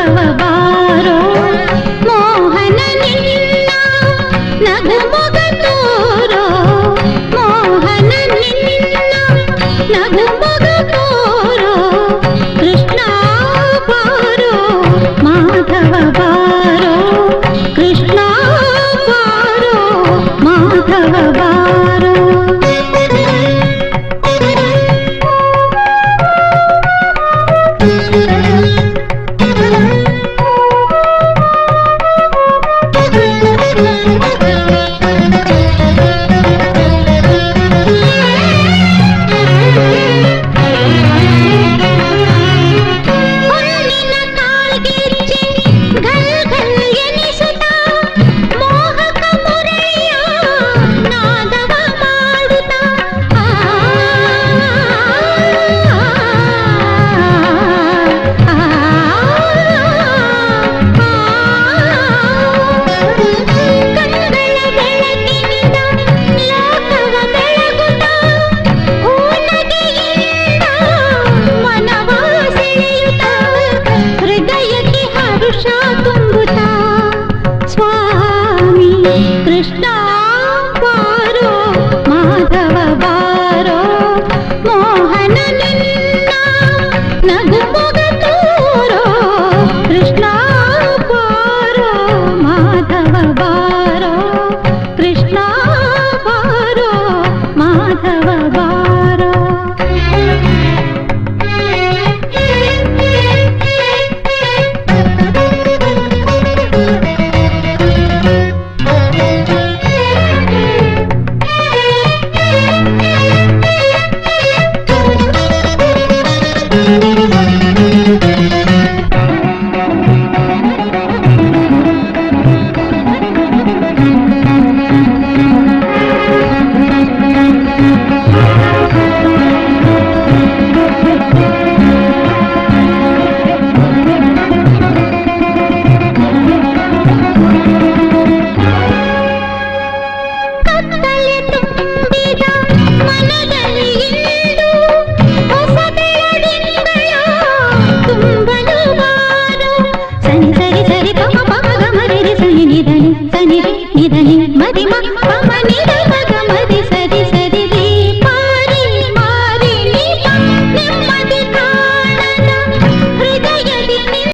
ಮಾಧವ ಬಾರೋ ಮೋಹನ ನಿನ್ನ ನಗು ಮೊಗ ತೋರೋ ಮೋಹನ ನಿನ್ನ ನಗು ಮೊಗ ತೋರೋ ಕೃಷ್ಣ ಬಾರೋ ಮಾಧವ ಬಾರೋ ಕೃಷ್ಣ ಬಾರೋ ಮಾಧವ ಬಾರೋ ಕೃಷ್ಣ ಬಾರೋ ಮಾಧವ ಬಾರೋ ಮೋಹನ ನಿನ್ನ ನಗು ಮೊಗ ತೋರೋ ಕೃಷ್ಣ ಬಾರೋ ಮಾಧವ ಬಾರೋ ಕೃಷ್ಣ ಬಾರೋ ಮಾಧವ ಬಾರೋ ನಿಧನಿ ಮದಿಮ